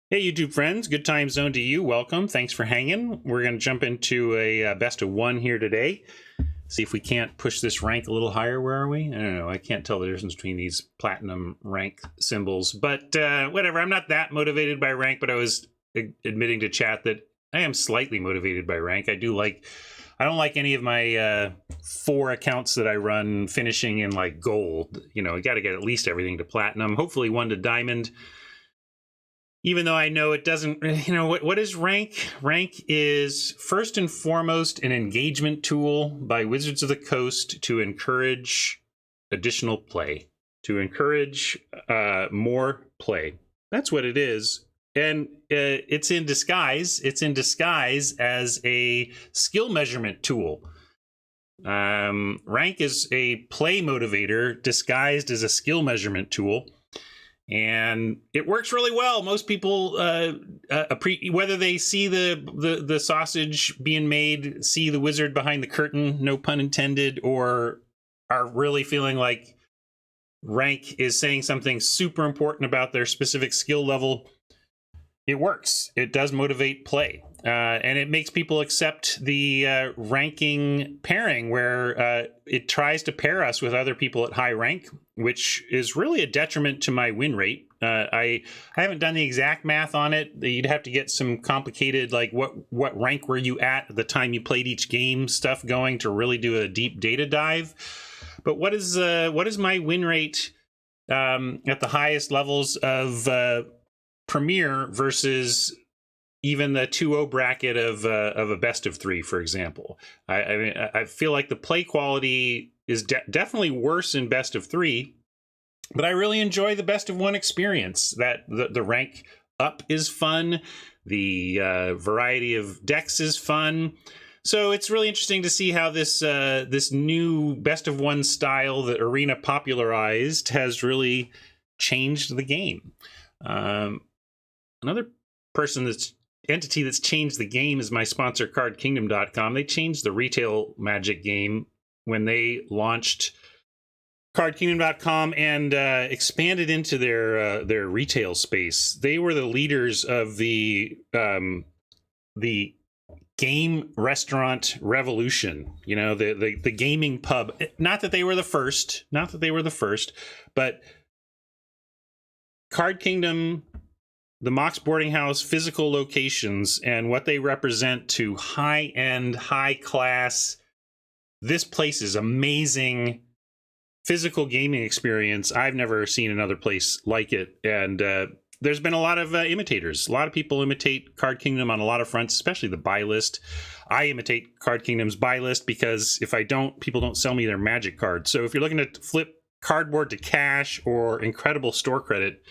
Hey, YouTube friends, good time zone to you. Welcome. Thanks for hanging. We're going to jump into a best of one here today. See if we can't push this rank a little higher. Where are we? I don't know. I can't tell the difference between these platinum rank symbols, but whatever. I'm not that motivated by rank, but I was admitting to chat that I am slightly motivated by rank. I don't like any of my 4 accounts that I run finishing in like gold. You know, I got to get at least everything to platinum, hopefully 1 to diamond. Even though I know it doesn't, you know, what is rank? Rank is first and foremost an engagement tool by Wizards of the Coast to encourage additional play, to encourage more play. That's what it is. And it's in disguise. It's in disguise as a skill measurement tool. Rank is a play motivator disguised as a skill measurement tool. And it works really well. Most people, whether they see the sausage being made, see the wizard behind the curtain, no pun intended, or are really feeling like rank is saying something super important about their specific skill level, it works. It does motivate play. And it makes people accept the ranking pairing where it tries to pair us with other people at high rank, which is really a detriment to my win rate. I haven't done the exact math on it. You'd have to get some complicated, like what rank were you at the time you played each game stuff going to really do a deep data dive. But what is my win rate at the highest levels of Premier versus even the 2-0 bracket of a best of 3, for example? I mean, I feel like the play quality is definitely worse in best of 3, but I really enjoy the best of 1 experience. That the rank up is fun, the variety of decks is fun. So it's really interesting to see how this new best of 1 style that Arena popularized has really changed the game. Another entity that's changed the game is my sponsor, CardKingdom.com. They changed the retail Magic game when they launched CardKingdom.com and expanded into their retail space. They were the leaders of the game restaurant revolution. You know, the gaming pub. Not that they were the first. But Card Kingdom, the Mox Boarding House physical locations and what they represent to high-end, high-class, this place is amazing physical gaming experience. I've never seen another place like it. And there's been a lot of imitators. A lot of people imitate Card Kingdom on a lot of fronts, especially the buy list. I imitate Card Kingdom's buy list because if I don't, people don't sell me their Magic cards. So if you're looking to flip cardboard to cash or incredible store credit,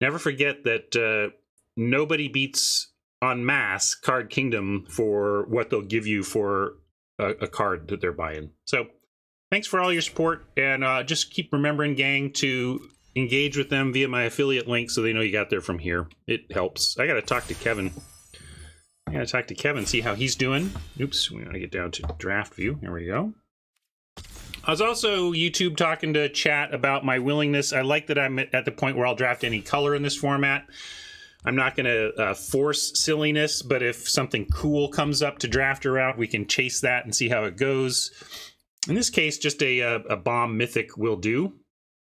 never forget that nobody beats en masse Card Kingdom for what they'll give you for a card that they're buying. So thanks for all your support, and just keep remembering, gang, to engage with them via my affiliate link so they know you got there from here. It helps. I got to talk to Kevin. See how he's doing. Oops, we got to get down to draft view. Here we go. I was also YouTube talking to chat about my willingness. I like that I'm at the point where I'll draft any color in this format. I'm not going to force silliness, but if something cool comes up to draft around, we can chase that and see how it goes. In this case, just a bomb mythic will do.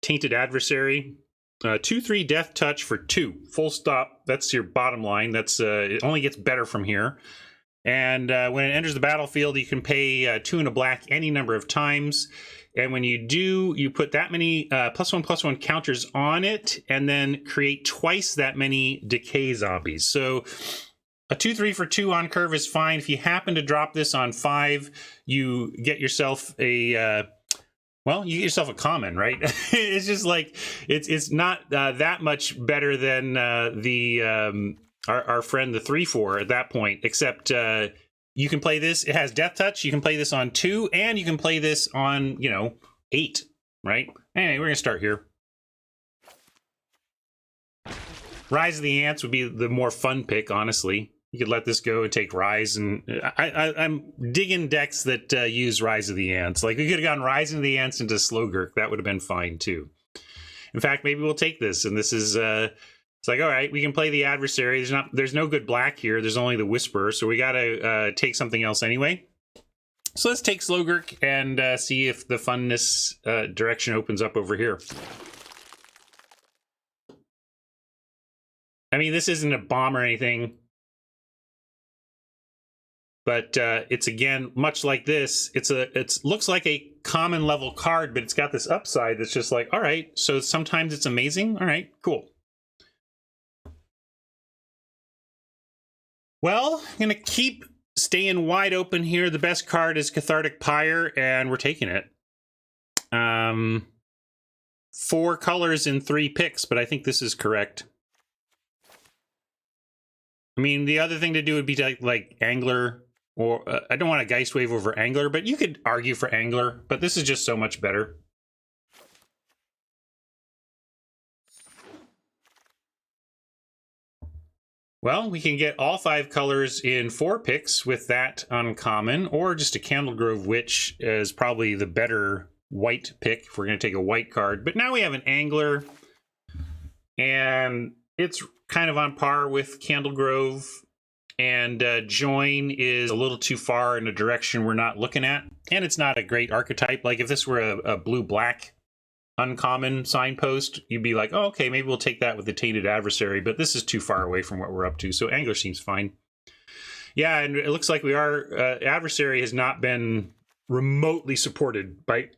Tainted Adversary. 2/3 Death Touch for 2. Full stop. That's your bottom line. That's it only gets better from here. And when it enters the battlefield, you can pay 2 and a black any number of times. And when you do, you put that many +1/+1 counters on it, and then create twice that many decay zombies. So a 2/3 for 2 on curve is fine. If you happen to drop this on 5, you get yourself a common, right? It's just like it's not that much better than our friend the 3/4 at that point, except you can play this. It has Death Touch. You can play this on 2, and you can play this on 8, right? Anyway, we're gonna start here. Rise of the Ants would be the more fun pick, honestly. You could let this go and take Rise, and I'm digging decks that use Rise of the Ants. Like, we could have gone Rise of the Ants into Slogurk. That would have been fine too. In fact, maybe we'll take this, and this is It's like, all right, we can play the adversary. There's no good black here. There's only the Whisperer, so we got to take something else anyway. So let's take Slogurk and see if the funness direction opens up over here. I mean, this isn't a bomb or anything, but it's, again, much like this. It looks like a common level card, but it's got this upside that's just like, all right, so sometimes it's amazing. All right, cool. Well, I'm going to keep staying wide open here. The best card is Cathartic Pyre, and we're taking it. 4 colors in 3 picks, but I think this is correct. I mean, the other thing to do would be to like Angler, or I don't want a Geist Wave over Angler, but you could argue for Angler, but this is just so much better. Well, we can get all 5 colors in 4 picks with that uncommon, or just a Candlegrove Witch is probably the better white pick if we're going to take a white card. But now we have an Angler, and it's kind of on par with Candlegrove, and Join is a little too far in a direction we're not looking at, and it's not a great archetype. Like if this were a blue-black uncommon signpost, you'd be like, oh, okay, maybe we'll take that with the Tainted Adversary, but this is too far away from what we're up to, so Angler seems fine. Yeah, and it looks like we are, Adversary has not been remotely supported by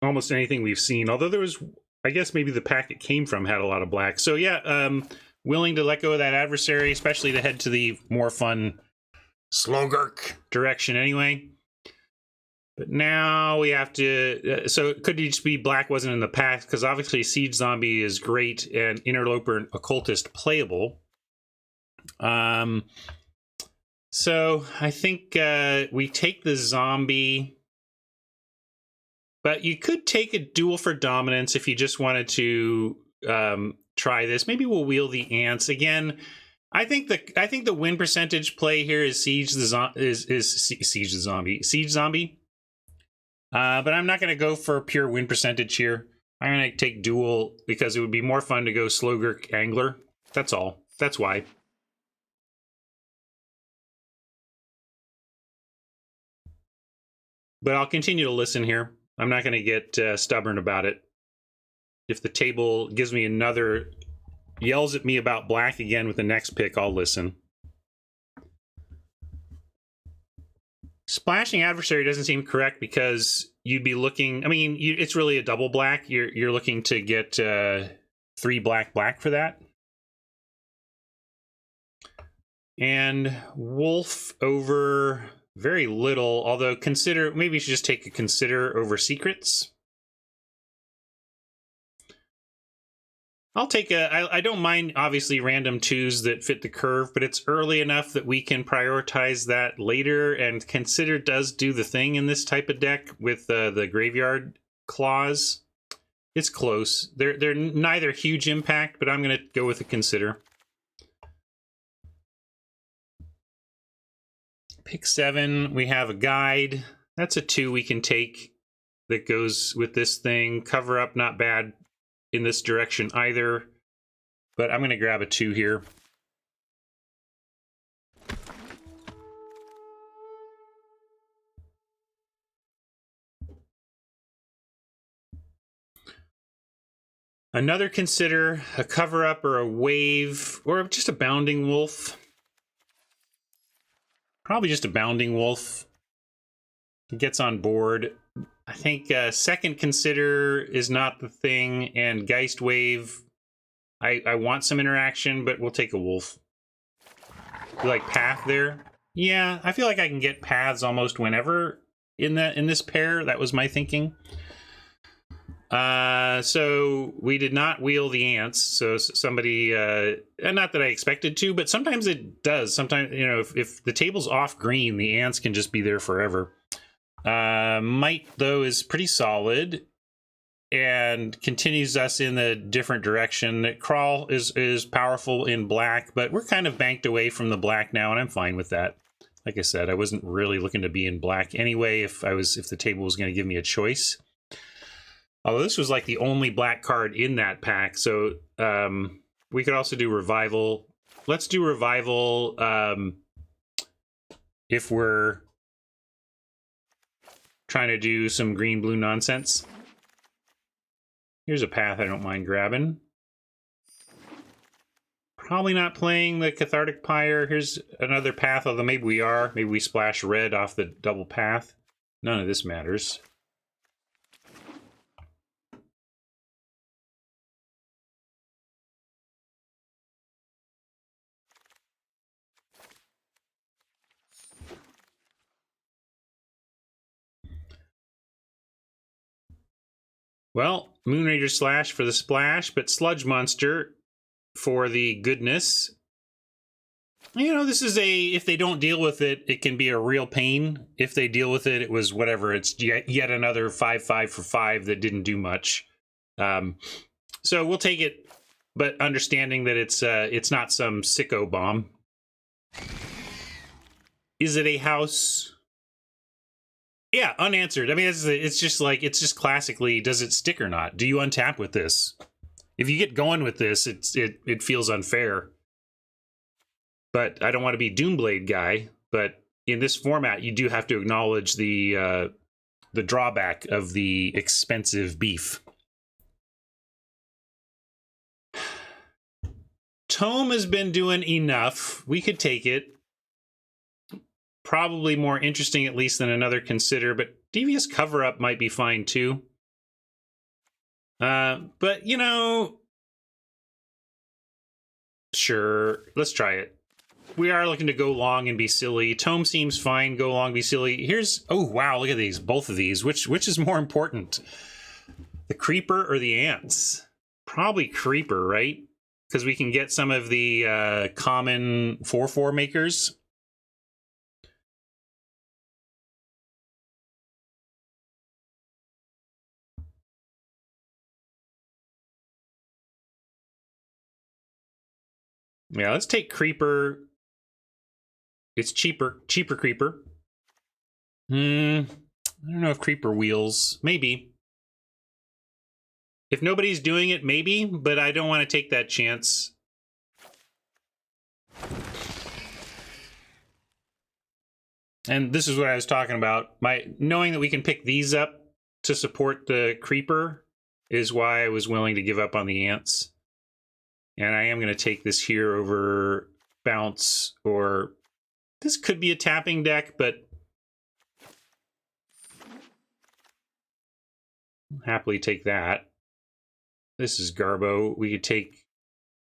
almost anything we've seen, although there was, I guess maybe the pack it came from had a lot of black. So yeah, willing to let go of that Adversary, especially to head to the more fun Slogurk direction anyway. But now we have to, so it could just be black wasn't in the pack, because obviously Siege Zombie is great and Interloper and Occultist playable. So I think we take the Zombie, but you could take a Duel for Dominance if you just wanted to try this. Maybe we'll wheel the Ants again. I think the win percentage play here is Siege Zombie. But I'm not going to go for pure win percentage here. I'm going to take Duel because it would be more fun to go Slogurk Angler. That's all. That's why. But I'll continue to listen here. I'm not going to get stubborn about it. If the table gives me another, yells at me about black again with the next pick, I'll listen. Splashing Adversary doesn't seem correct because you'd be looking, I mean, it's really a double black. You're looking to get 3 black for that. And Wolf over very little, although consider, maybe you should just take a Consider over Secrets. I'll take I don't mind, obviously, random 2s that fit the curve, but it's early enough that we can prioritize that later, and Consider does do the thing in this type of deck with the Graveyard Clause. It's close. They're neither huge impact, but I'm going to go with a Consider. Pick 7, we have a Guide. That's a 2 we can take that goes with this thing. Cover Up, not bad in this direction either, but I'm going to grab a 2 here. Another Consider, a Cover Up or a Wave, or just a Bounding Wolf. Probably just a Bounding Wolf. He gets on board. I think second Consider is not the thing, and Geist Wave, I want some interaction, but we'll take a Wolf. You like Path there? Yeah, I feel like I can get Paths almost whenever in this pair. That was my thinking. So we did not wheel the Ants, so somebody, not that I expected to, but sometimes it does. Sometimes, you know, if the table's off green, the Ants can just be there forever. Might, though, is pretty solid and continues us in the different direction. Crawl is powerful in black, but we're kind of banked away from the black now, and I'm fine with that. Like I said, I wasn't really looking to be in black anyway if the table was going to give me a choice. Although this was like the only black card in that pack, so We could also do revival. Let's do revival if we're trying to do some green-blue nonsense. Here's a path I don't mind grabbing. Probably not playing the Cathartic Pyre. Here's another path, although maybe we are. Maybe we splash red off the double path. None of this matters. Well, Moonrager Slash for the splash, but Sludge Monster for the goodness. You know, this is if they don't deal with it, it can be a real pain. If they deal with it, it was whatever. It's yet another 5/5 for 5 that didn't do much. So we'll take it, but understanding that it's not some sicko bomb. Is it a house? Yeah, unanswered. I mean, it's just classically, does it stick or not? Do you untap with this? If you get going with this, it feels unfair. But I don't want to be Doomblade guy. But in this format, you do have to acknowledge the drawback of the expensive beef. Tome has been doing enough. We could take it. Probably more interesting, at least, than another Consider, but Devious Cover-Up might be fine, too. But, you know... Sure, let's try it. We are looking to go long and be silly. Tome seems fine, go long, be silly. Here's... Oh, wow, look at these, both of these. Which is more important? The Creeper or the Ants? Probably Creeper, right? Because we can get some of the common 4/4 makers. Yeah, let's take Creeper. It's cheaper Creeper. I don't know if Creeper wheels. Maybe. If nobody's doing it, maybe, but I don't want to take that chance. And this is what I was talking about. Knowing that we can pick these up to support the Creeper is why I was willing to give up on the Ants. And I am going to take this here over Bounce, or this could be a tapping deck, but I'll happily take that. This is Garbo. We could take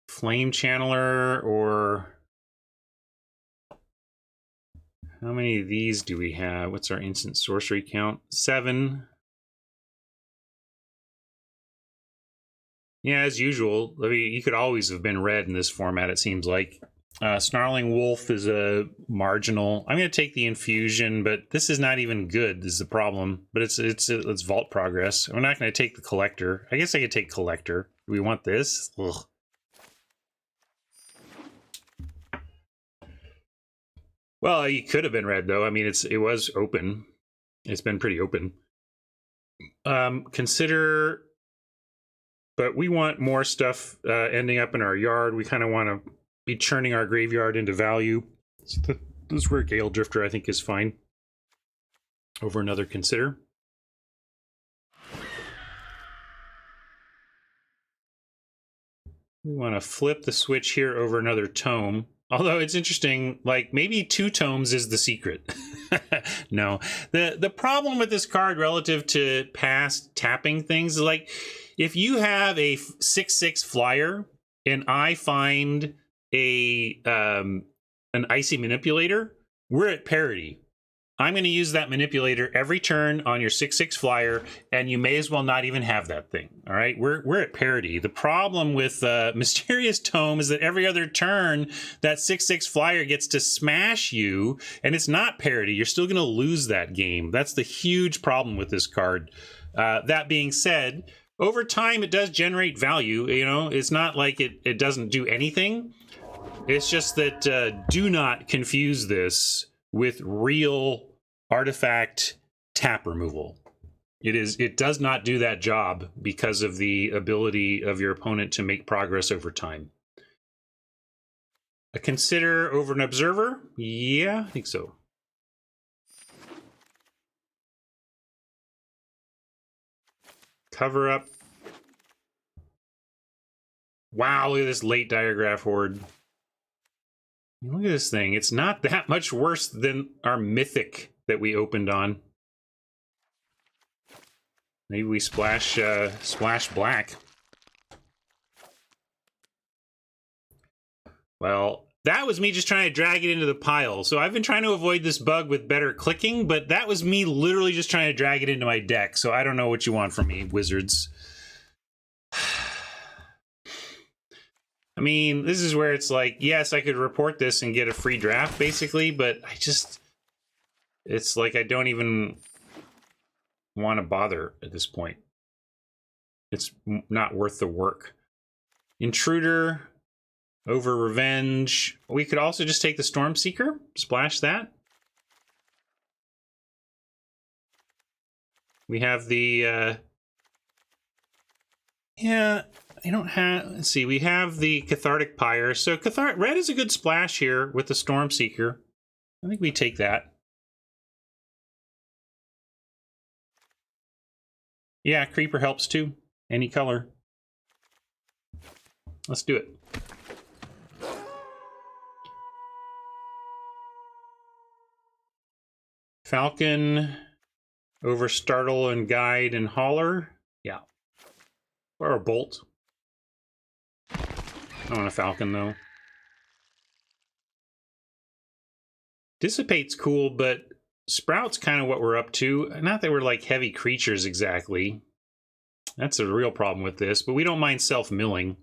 Flame Channeler, or how many of these do we have? What's our instant sorcery count? 7. Yeah, as usual. I mean, you could always have been red in this format, it seems like. Snarling Wolf is a marginal. I'm going to take the Infusion, but this is not even good, is the problem. But it's Vault Progress. I'm not going to take the Collector. I guess I could take Collector. Do we want this? Ugh. Well, you could have been red, though. I mean, it was open. It's been pretty open. Consider... But we want more stuff ending up in our yard. We kind of want to be churning our graveyard into value. So this is where Gale Drifter, I think, is fine. Over another Consider. We want to flip the switch here over another Tome. Although it's interesting, like, maybe 2 Tomes is the secret. No. The problem with this card relative to past tapping things is, like, if you have a 6/6 flyer and I find an Icy Manipulator, we're at parity. I'm going to use that manipulator every turn on your 6/6 flyer, and you may as well not even have that thing. All right, we're at parity. The problem with Mysterious Tome is that every other turn, that 6/6 flyer gets to smash you, and it's not parity. You're still going to lose that game. That's the huge problem with this card. That being said, over time, it does generate value. You know, it's not like it doesn't do anything. It's just that do not confuse this with real artifact tap removal. It does not do that job because of the ability of your opponent to make progress over time. A consider over an observer? Yeah, I think so. Cover up. Wow, look at this late diagraph horde. Look at this thing. It's not that much worse than our mythic that we opened on. Maybe we splash black. Well, that was me just trying to drag it into the pile. So I've been trying to avoid this bug with better clicking, but that was me literally just trying to drag it into my deck. So I don't know what you want from me, wizards. I mean, this is where it's like, yes, I could report this and get a free draft, basically, but it's like I don't even want to bother at this point. It's not worth the work. Intruder over Revenge. We could also just take the Stormseeker, splash that. We have the, yeah, I don't have, let's see, we have the Cathartic Pyre. So red is a good splash here with the Stormseeker. I think we take that. Yeah, Creeper helps too. Any color. Let's do it. Falcon over Startle and Guide and Holler. Yeah. Or a Bolt. I want a Falcon though. Dissipate's cool, but Sprout's kind of what we're up to. Not that we're like heavy creatures exactly. That's a real problem with this, but we don't mind self-milling.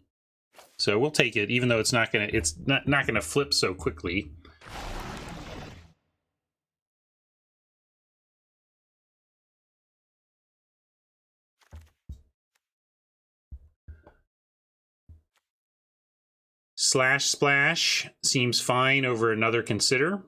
So we'll take it, even though it's not gonna flip so quickly. Slash Splash seems fine over another Consider.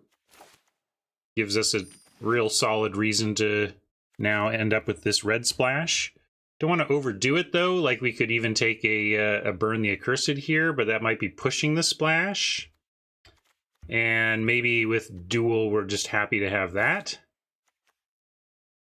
Gives us a real solid reason to now end up with this red splash. Don't want to overdo it though, like we could even take a Burn the Accursed here, but that might be pushing the splash. And maybe with Duel, we're just happy to have that.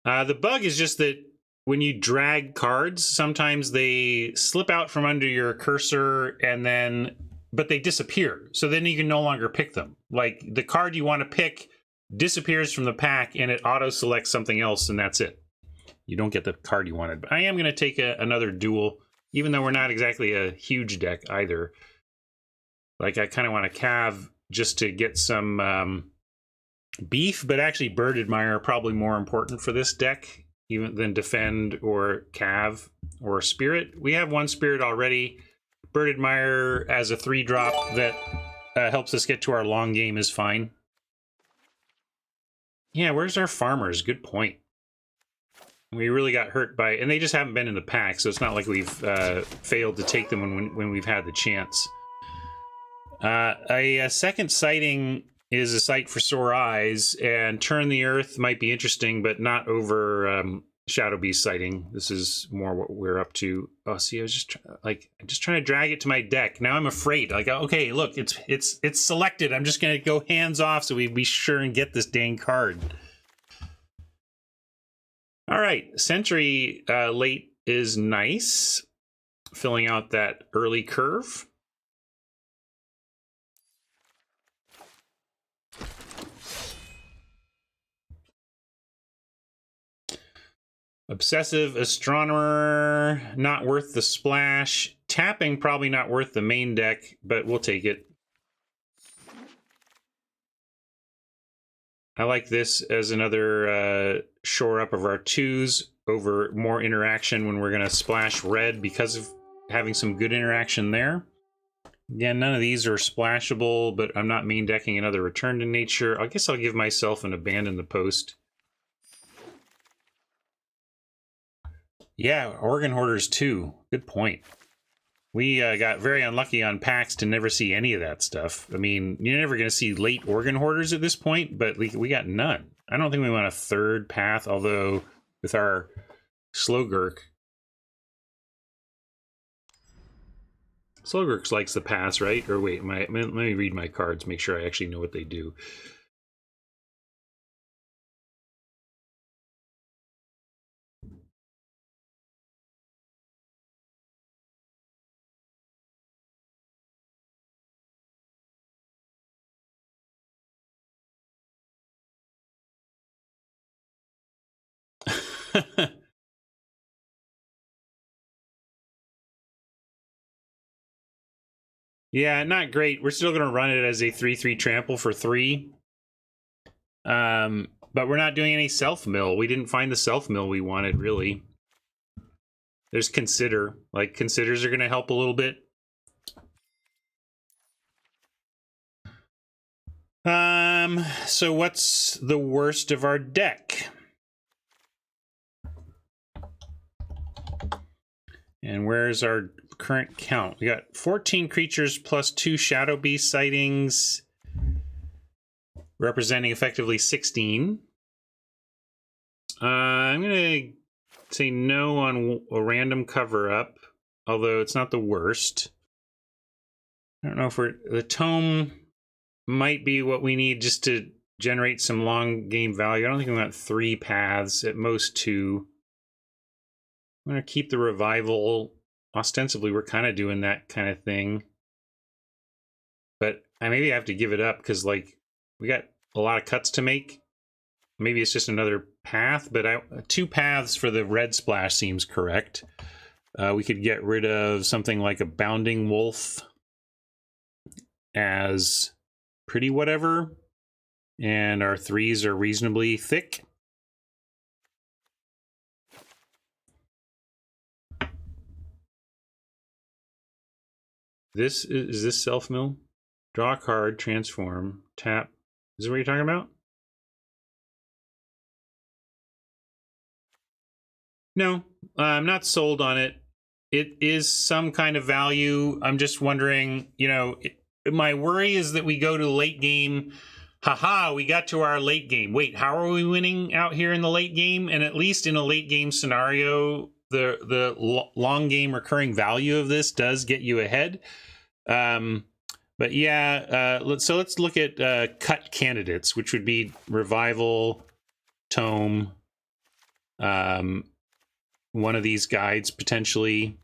The bug is just that when you drag cards, sometimes they slip out from under your cursor and then, but they disappear. So then you can no longer pick them. Like the card you want to pick disappears from the pack and it auto selects something else and that's it. You don't get the card you wanted. But I am going to take another Duel, even though we're not exactly a huge deck either. Like I kind of want to Cav just to get some beef, but actually Bird Admire are probably more important for this deck even than Defend or Cav or Spirit. We have one Spirit already. Bird Admire as a 3-drop that helps us get to our long game is fine. Yeah, where's our farmers? Good point. We really got hurt by, and they just haven't been in the pack, so it's not like we've failed to take them when we've had the chance. A second sighting is a sight for sore eyes, and Turn the Earth might be interesting, but not over Shadow Beast sighting. This is more what we're up to. Oh, see, I was just trying to drag it to my deck. Now I'm afraid. Like, okay, look, it's selected. I'm just gonna go hands off so we be sure and get this dang card. All right, Sentry late is nice, filling out that early curve. Obsessive Astronomer, not worth the splash. Tapping, probably not worth the main deck, but we'll take it. I like this as another shore up of our 2s over more interaction when we're going to splash red because of having some good interaction there. Again, none of these are splashable, but I'm not main decking another Return to Nature. I guess I'll give myself an Abandon the Post. Yeah, Organ Hoarders too. Good point. We got very unlucky on packs to never see any of that stuff. I mean, you're never going to see late Organ Hoarders at this point, but we got none. I don't think we want a third path, although with our Slogurk. Slowgurks likes the pass, right? Or wait, let me read my cards, make sure I actually know what they do. Yeah, not great. We're still going to run it as a 3/3 trample for 3. But we're not doing any self-mill. We didn't find the self-mill we wanted, really. There's consider. Like, considers are going to help a little bit. So what's the worst of our deck? And where's our current count? We got 14 creatures plus 2 Shadow Beast sightings, representing effectively 16. I'm going to say no on a random cover-up, although it's not the worst. I don't know if the tome might be what we need just to generate some long game value. I don't think we want 3 paths, at most 2. I'm going to keep the revival. Ostensibly, we're kind of doing that kind of thing. But I maybe have to give it up because, like, we got a lot of cuts to make. Maybe it's just another path, but 2 paths for the red splash seems correct. We could get rid of something like a Bounding Wolf as pretty whatever, and our 3s are reasonably thick. Is this self-mill? Draw a card, transform, tap. Is this what you're talking about? No, I'm not sold on it. It is some kind of value. I'm just wondering, you know, my worry is that we go to late game. Haha, we got to our late game. Wait, how are we winning out here in the late game? And at least in a late game scenario, the long game recurring value of this does get you ahead. But yeah, let's look at cut candidates, which would be Revival, Tome, one of these guides potentially.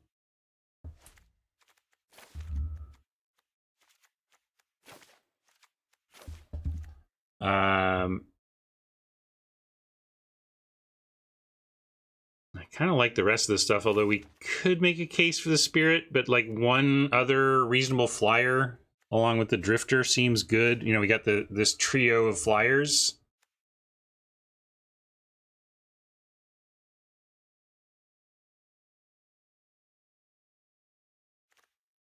I kind of like the rest of the stuff, although we could make a case for the Spirit, but like one other reasonable flyer along with the Drifter seems good. You know, we got this trio of flyers.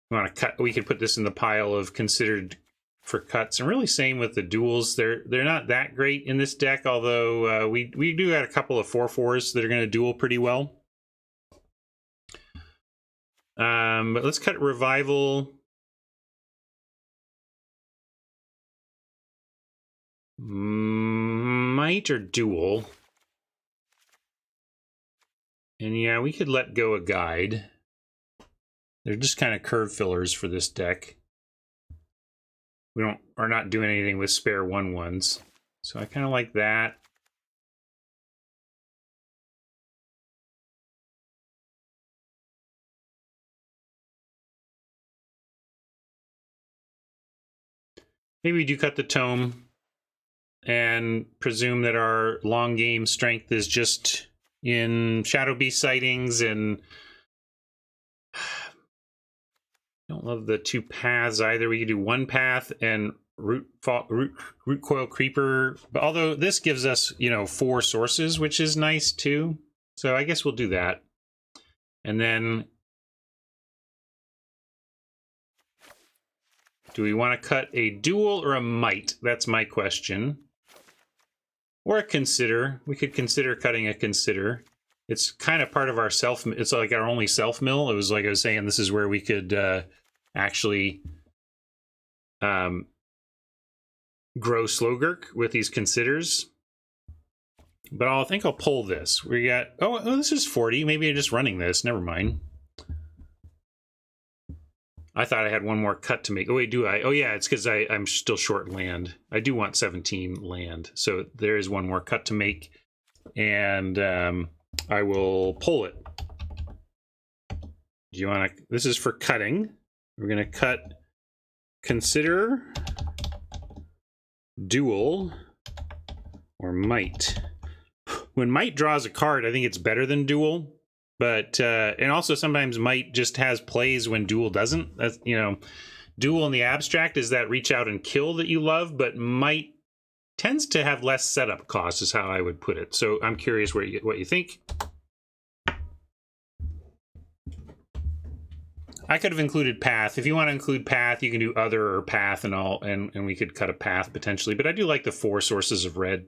We want to cut. We could put this in the pile of considered for cuts, and really same with the duels. They're not that great in this deck, although we do got a couple of 4/4s that are going to duel pretty well. But let's cut Revival. Might or duel. And yeah, we could let go a guide. They're just kind of curve fillers for this deck. We are not doing anything with spare 1/1s. So I kind of like that. Maybe we do cut the Tome and presume that our long game strength is just in Shadow Beast sightings, and don't love the 2 paths either. We could do 1 path and root coil creeper, but although this gives us, you know, 4 sources, which is nice too. So I guess we'll do that. And then do we want to cut a duel or a might? That's my question. Or a consider. We could consider cutting a consider. It's kind of part of our it's like our only self-mill. It was like I was saying, this is where we could actually grow Slowgurk with these considers. But I think I'll pull this. We got, oh, this is 40. Maybe I'm just running this. Never mind. I thought I had one more cut to make. Oh, wait, do I? Oh, yeah, it's because I'm still short land. I do want 17 land. So there is one more cut to make. And I will pull it. Do you want to? This is for cutting. We're going to cut. Consider duel or might. When might draws a card, I think it's better than duel. But and also sometimes might just has plays when duel doesn't. That's, you know, duel in the abstract is that reach out and kill that you love, but might tends to have less setup cost is how I would put it. So I'm curious what you think. I could have included path. If you want to include path, you can do other or path and all, and we could cut a path potentially. But I do like the 4 sources of red.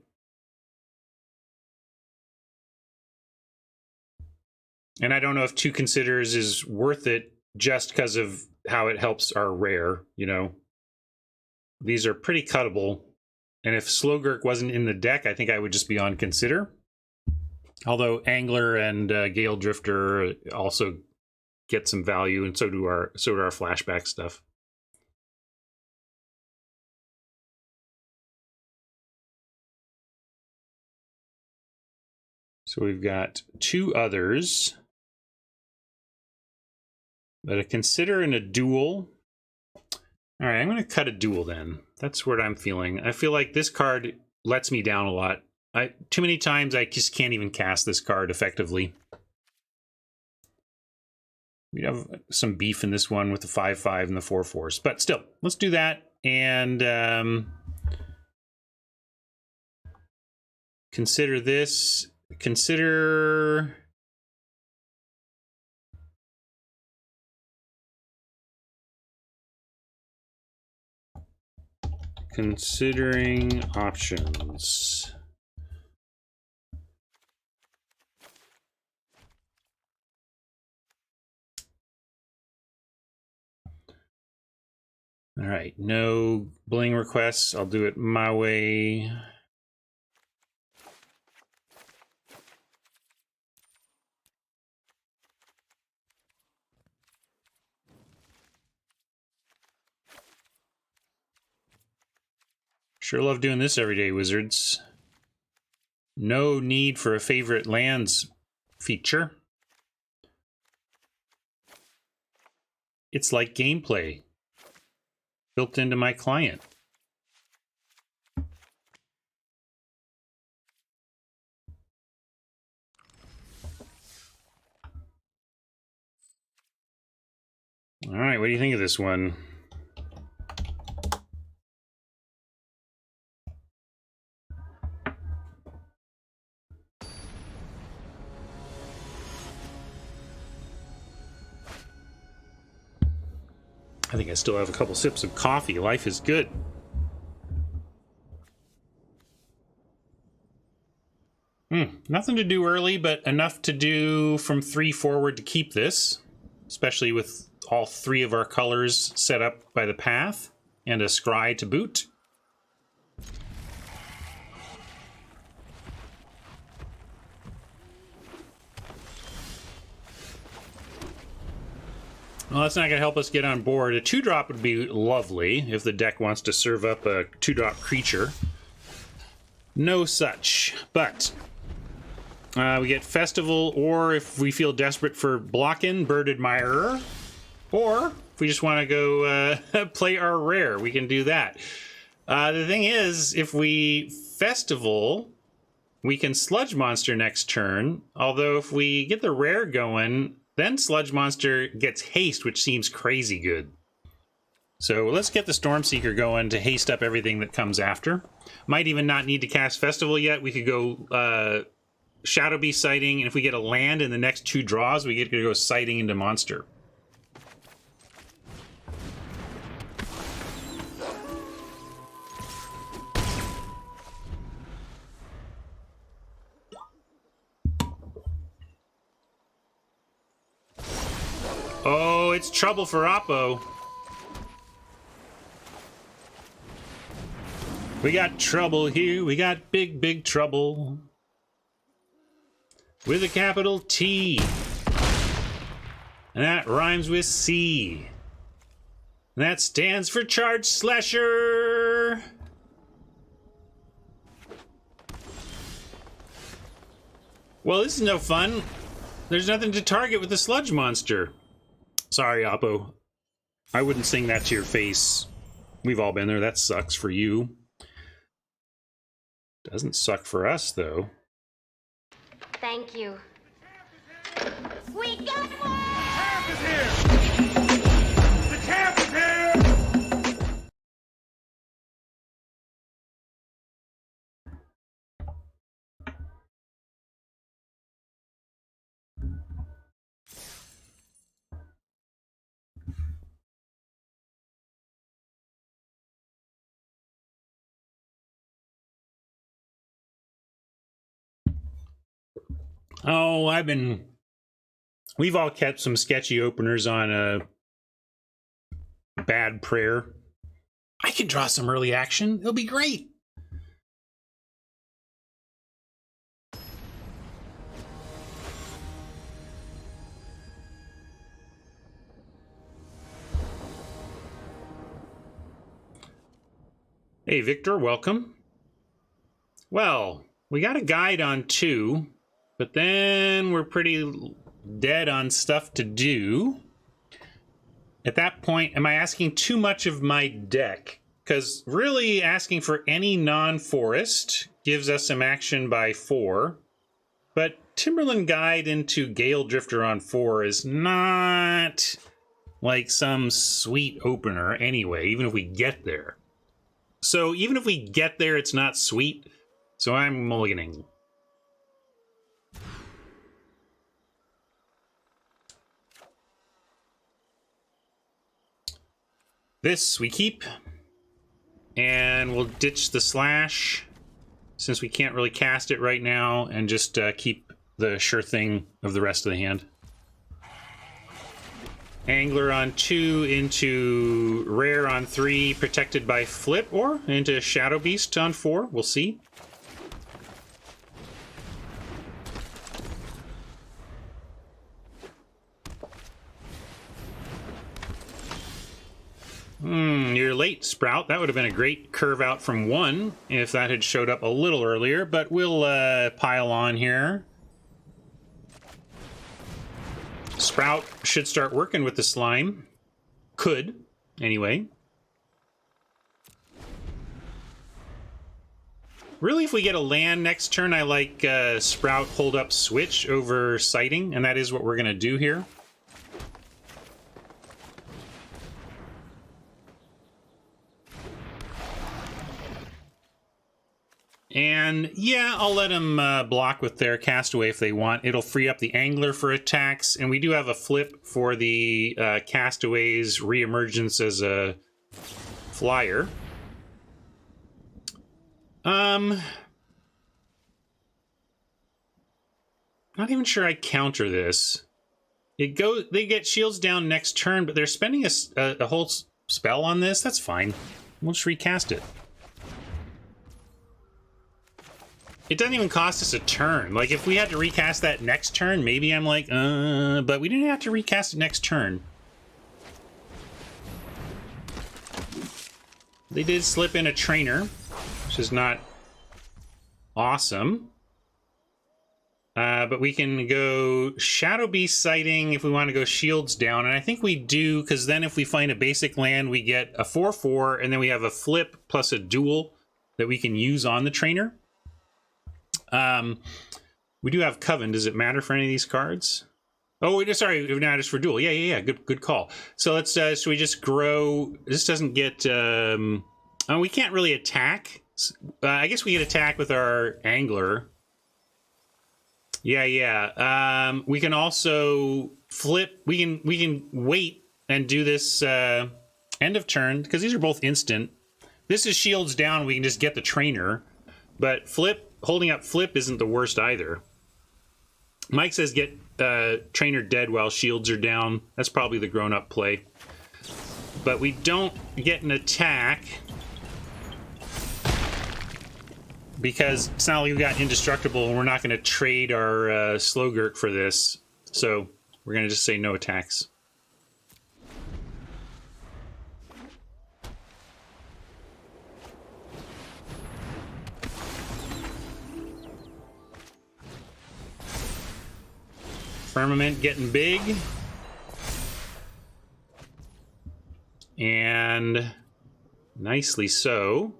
And I don't know if 2 considers is worth it just because of how it helps our rare, you know. These are pretty cuttable. And if Slogurk wasn't in the deck, I think I would just be on consider. Although Angler and Gale Drifter also get some value, and so do our flashback stuff. So we've got 2 others. But a consider and a duel. All right, I'm going to cut a duel then. That's what I'm feeling. I feel like this card lets me down a lot. Too many times I just can't even cast this card effectively. We have some beef in this one with the 5/5 and the 4/4s. But still, let's do that. And consider this. Consider... Considering options. All right, no bling requests. I'll do it my way. Sure love doing this every day, Wizards. No need for a favorite lands feature. It's like gameplay built into my client. All right, what do you think of this one? I think I still have a couple sips of coffee. Life is good. Nothing to do early, but enough to do from 3 forward to keep this, especially with all 3 of our colors set up by the path and a scry to boot. Well, that's not going to help us get on board. A 2-drop would be lovely if the deck wants to serve up a 2-drop creature. No such. But we get Festival, or if we feel desperate for blocking, Bird Admirer. Or if we just want to go play our rare, we can do that. The thing is, if we Festival, we can Sludge Monster next turn. Although if we get the rare going, then Sludge Monster gets haste, which seems crazy good. So let's get the Stormseeker going to haste up everything that comes after. Might even not need to cast Festival yet. We could go Shadow Beast Sighting, and if we get a land in the next 2 draws, we get to go Sighting into Monster. Oh, it's trouble for Oppo. We got trouble here. We got big, big trouble. With a capital T. And that rhymes with C. That stands for Charge Slasher. Well, this is no fun. There's nothing to target with the sludge monster. Sorry, Oppo. I wouldn't sing that to your face. We've all been there. That sucks for you. Doesn't suck for us, though. Thank you. We got one! Champ is here! The champ is here! Oh, we've all kept some sketchy openers on a bad prayer. I can draw some early action. It'll be great. Hey, Victor, welcome. Well, we got a guide on 2, but then we're pretty dead on stuff to do. At that point, am I asking too much of my deck? Because really asking for any non-forest gives us some action by 4. But Timberland Guide into Gale Drifter on 4 is not like some sweet opener anyway, even if we get there. So even if we get there, it's not sweet. So I'm mulliganing. This we keep. And we'll ditch the slash, since we can't really cast it right now, and just keep the sure thing of the rest of the hand. Angler on 2 into Rare on 3, protected by Flip, or into Shadow Beast on 4. We'll see. You're late, Sprout. That would have been a great curve out from 1 if that had showed up a little earlier, but we'll pile on here. Sprout should start working with the slime. Could, anyway. Really, if we get a land next turn, I like Sprout hold up switch over sighting, and that is what we're going to do here. And yeah, I'll let them block with their castaway if they want. It'll free up the angler for attacks, and we do have a flip for the castaway's reemergence as a flyer. Not even sure I counter this. They get shields down next turn, but they're spending a whole spell on this. That's fine. We'll just recast it. It doesn't even cost us a turn. Like, if we had to recast that next turn, maybe I'm like, but we didn't have to recast it next turn. They did slip in a trainer, which is not awesome. But we can go Shadow Beast sighting if we want to go shields down. And I think we do, because then if we find a basic land, we get a 4/4, and then we have a flip plus a duel that we can use on the trainer. We do have Coven. Does it matter for any of these cards? Oh, sorry, not just for duel. Yeah. Good call. So let's, should we just grow? This doesn't get, oh, we can't really attack. I guess we get attack with our angler. Yeah. We can also flip. We can wait and do this, end of turn, because these are both instant. This is shields down. We can just get the trainer, but flip. Holding up flip isn't the worst either. Mike says get trainer dead while shields are down. That's probably the grown-up play. But we don't get an attack because it's not like we got indestructible and we're not going to trade our Slowgurt for this. So we're going to just say no attacks. Firmament getting big. And nicely so.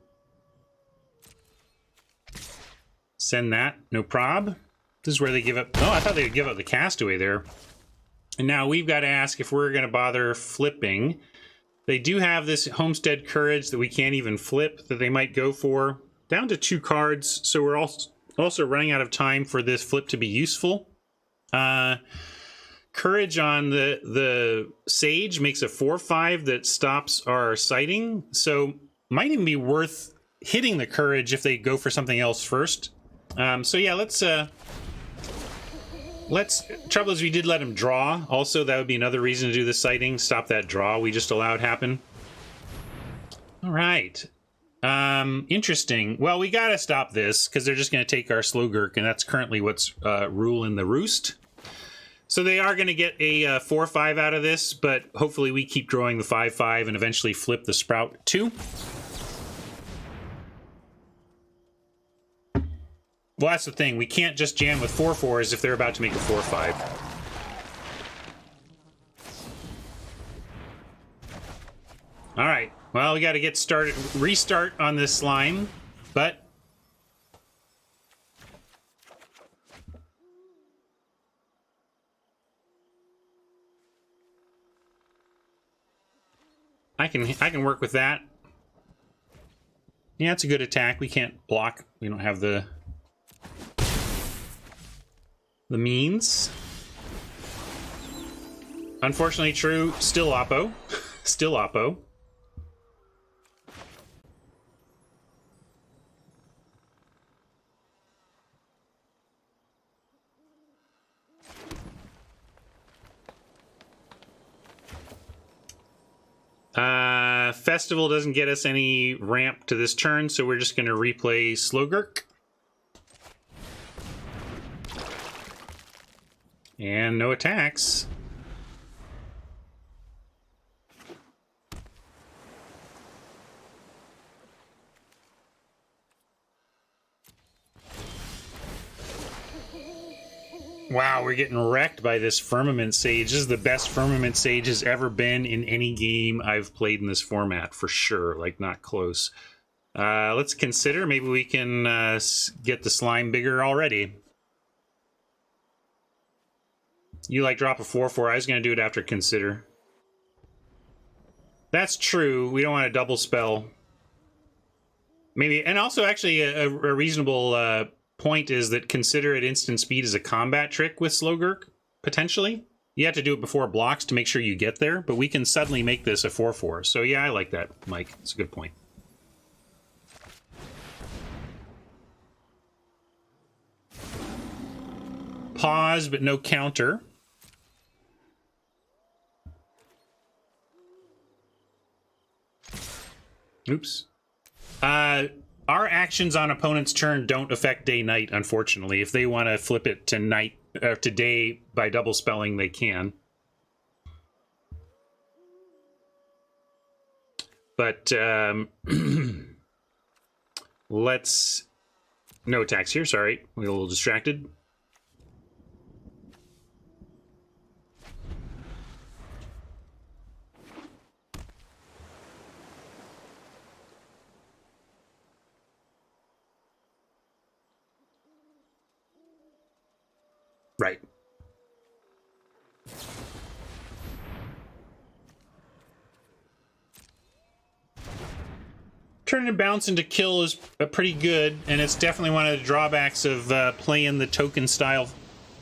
Send that, no prob. This is where they give up. Oh, I thought they would give up the Castaway there. And now we've got to ask if we're going to bother flipping. They do have this Homestead Courage that we can't even flip that they might go for. Down to 2 cards, so we're also running out of time for this flip to be useful. Courage on the Sage makes a 4/5 that stops our sighting, so might even be worth hitting the Courage if they go for something else first. So yeah, let's trouble is we did let him draw. Also, that would be another reason to do the sighting. Stop that draw we just allowed happen. All right. Interesting. Well, we gotta stop this because they're just gonna take our Slogurk, and that's currently what's ruling the roost. So they are gonna get a 4/5 out of this, but hopefully we keep drawing the 5/5 and eventually flip the Sprout too. Well, that's the thing. We can't just jam with 4/4s if they're about to make a 4/5. All right. Well, we got to get started, restart on this slime, but I can work with that. Yeah, it's a good attack. We can't block. We don't have the means. Unfortunately true. Still Oppo. Still Oppo. Festival doesn't get us any ramp to this turn, so we're just going to replay Slogurk. And no attacks. Wow, we're getting wrecked by this Firmament Sage. This is the best Firmament Sage has ever been in any game I've played in this format, for sure. Like, not close. Let's consider. Maybe we can get the slime bigger already. You like drop a 4/4. I was going to do it after consider. That's true. We don't want to double spell. Maybe, and also actually a reasonable point is that consider at instant speed is a combat trick with Slogurk, potentially. You have to do it before blocks to make sure you get there, but we can suddenly make this a 4/4. So yeah, I like that, Mike. It's a good point. Pause, but no counter. Oops. Our actions on opponent's turn don't affect day-night, unfortunately. If they want to flip it to night or to day by double spelling, they can. But let's... No attacks here, sorry. We got a little distracted. Right. Turn and bounce into kill is pretty good, and it's definitely one of the drawbacks of playing the token style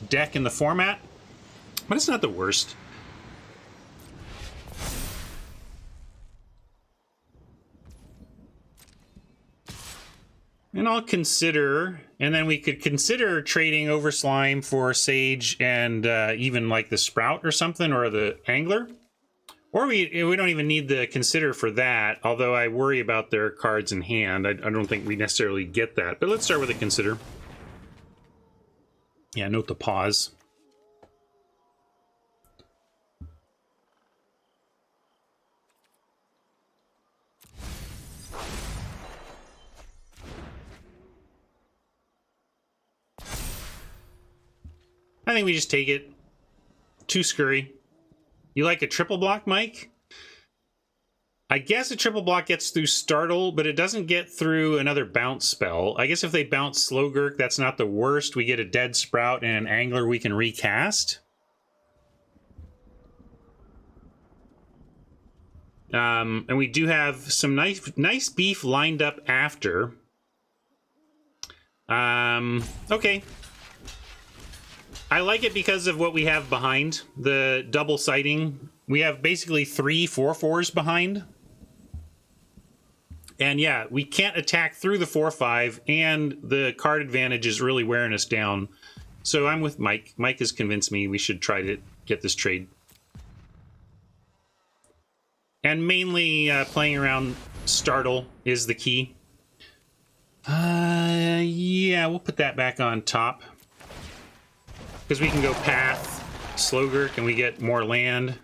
deck in the format, but it's not the worst. And I'll consider, and then we could consider trading over slime for Sage and even like the Sprout or something, or the Angler. Or we don't even need the consider for that, although I worry about their cards in hand. I don't think we necessarily get that. But let's start with a consider. Yeah, note the pause. I think we just take it. too scurry. You like a triple block, Mike? I guess a triple block gets through Startle, but it doesn't get through another bounce spell. I guess if they bounce Slowgurk, that's not the worst. We get a Dead Sprout and an Angler we can recast. And we do have some nice beef lined up after. Okay. I like it because of what we have behind. The double sighting. We have basically 3 4/4s behind. And yeah, we can't attack through the 4/5, and the card advantage is really wearing us down. So I'm with Mike. Mike has convinced me we should try to get this trade. And mainly playing around Startle is the key. Yeah, we'll put that back on top. Because we can go Path, Slowgurk, and we get more land.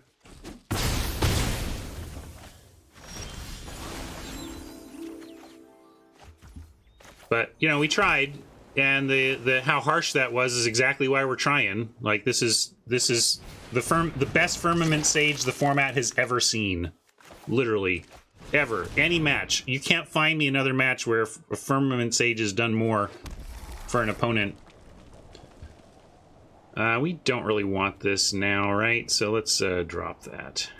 But, you know, we tried, and the how harsh that was is exactly why we're trying. Like, this is the best Firmament Sage the format has ever seen. Literally. Ever. Any match. You can't find me another match where a Firmament Sage has done more for an opponent. We don't really want this now, right? So let's drop that.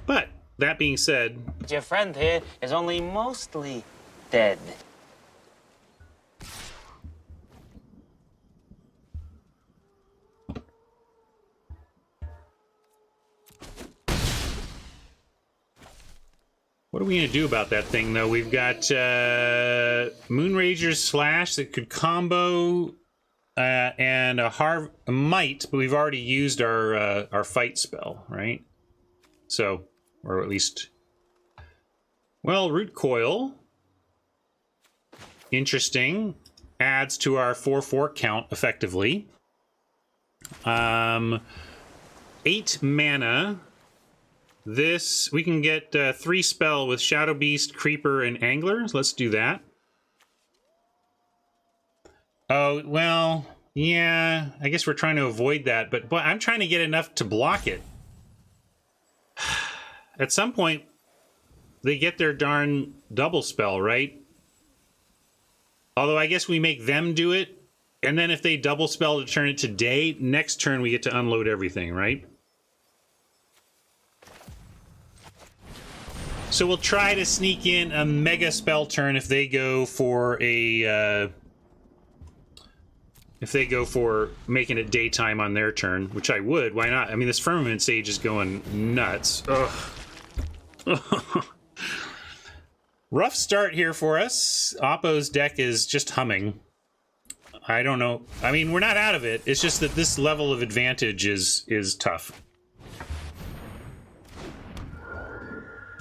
But, that being said... Your friend here is only mostly dead. What are we going to do about that thing, though? We've got Moonrager's Slash that could combo and a Might, but we've already used our fight spell, right? So, or at least... Well, Root Coil. Interesting. Adds to our 4/4 count, effectively. 8 mana... This, we can get 3 spell with Shadow Beast, Creeper, and Angler. So let's do that. Oh, well, yeah, I guess we're trying to avoid that, but boy, I'm trying to get enough to block it. At some point, they get their darn double spell, right? Although I guess we make them do it, and then if they double spell to turn it to day, next turn we get to unload everything, right? So we'll try to sneak in a mega spell turn if they go for a if they go for making it daytime on their turn, which I would. Why not? I mean, this Firmament Sage is going nuts. Ugh. Rough start here for us. Oppo's deck is just humming. I don't know. I mean, we're not out of it. It's just that this level of advantage is tough.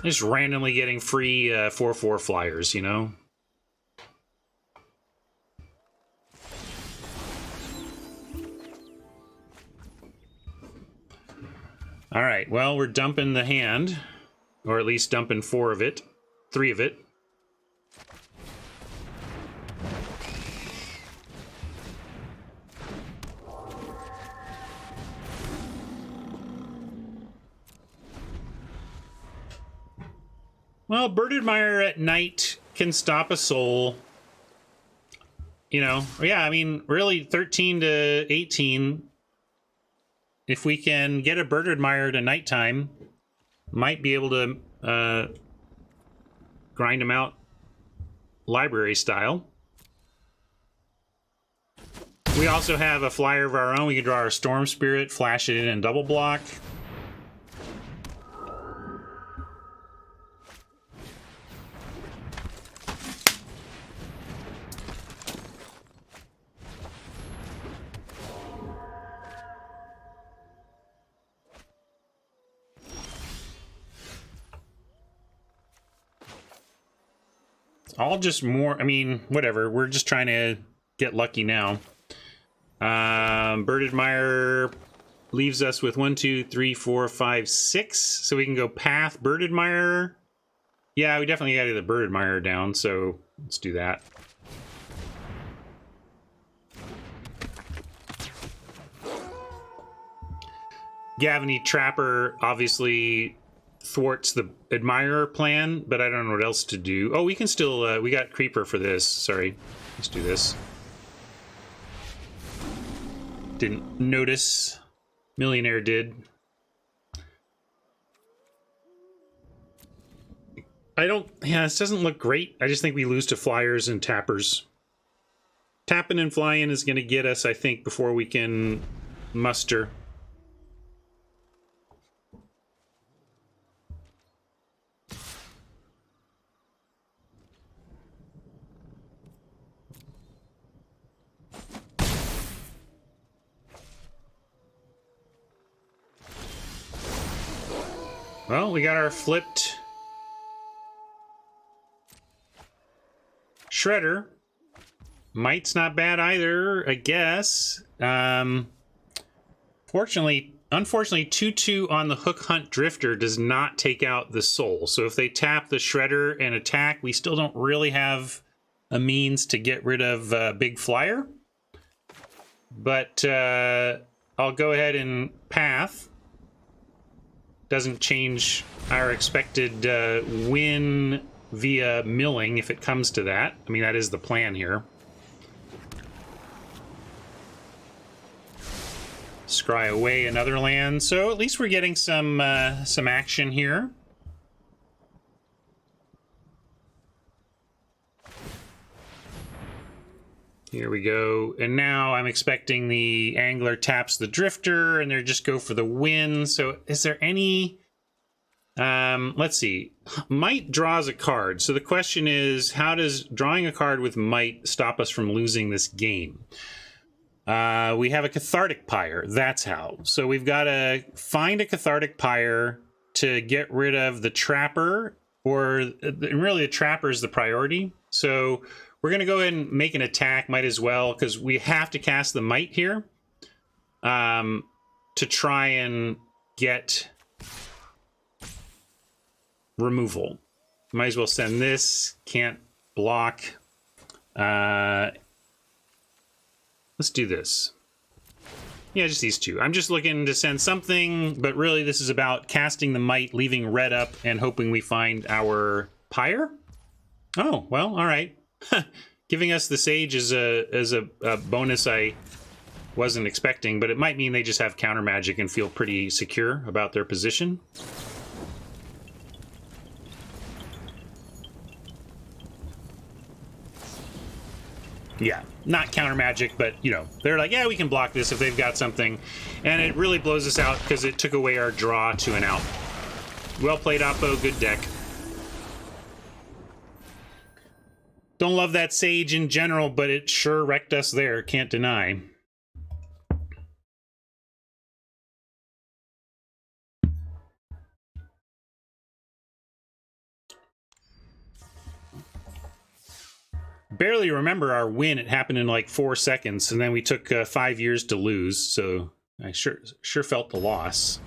Just randomly getting free 4/4 flyers, you know? All right, well, we're dumping the hand. Or at least dumping 4 of it. 3 of it. Well, Bird Admirer at night can stop a soul. You know, yeah, I mean, really 13 to 18. If we can get a Bird Admirer to nighttime, might be able to grind them out library style. We also have a flyer of our own. We can draw our Storm Spirit, flash it in and double block. All just more, I mean, whatever. We're just trying to get lucky now. Bird Admirer leaves us with 1, 2, 3, 4, 5, 6. So we can go Path, Bird Admirer. Yeah, we definitely got to get the Bird Admirer down. So Let's do that. Gavany Trapper obviously thwarts the Admirer plan, but I don't know what else to do. Oh, we can still, we got Creeper for this. Sorry. Let's do this. Didn't notice. Millionaire did. Yeah, this doesn't look great. I just think we lose to Flyers and Tappers. Tapping and flying is going to get us, I think, before we can muster. Well, we got our flipped Shredder. Might's not bad either, I guess. Unfortunately, 2/2 on the Hook Hunt Drifter does not take out the Soul. So if they tap the Shredder and attack, we still don't really have a means to get rid of Big Flyer. But I'll go ahead and Path. Doesn't change our expected win via milling if it comes to that. I mean, that is the plan here. Scry away another land, so at least we're getting some action here. Here we go, and now I'm expecting the Angler taps the Drifter, and they just go for the win. So is there any... let's see. Might draws a card. So the question is, how does drawing a card with Might stop us from losing this game? We have a Cathartic Pyre. That's how. So we've got to find a Cathartic Pyre to get rid of the Trapper, or really the Trapper is the priority. So we're going to go ahead and make an attack, might as well, because we have to cast the Might here to try and get removal. Might as well send this. Can't block. Let's do this. Yeah, just these two. I'm just looking to send something, but really this is about casting the Might, leaving red up, and hoping we find our Pyre. Oh, well, all right. Giving us the Sage is a bonus I wasn't expecting, but it might mean they just have counter magic and feel pretty secure about their position. Yeah, not counter magic, but, you know, they're like, yeah, we can block this if they've got something. And it really blows us out because it took away our draw to an out. Well played, Oppo. Good deck. Don't love that Sage in general, but it sure wrecked us there. Can't deny. Barely remember our win. It happened in like 4 seconds, and then we took 5 years to lose, so I sure felt the loss.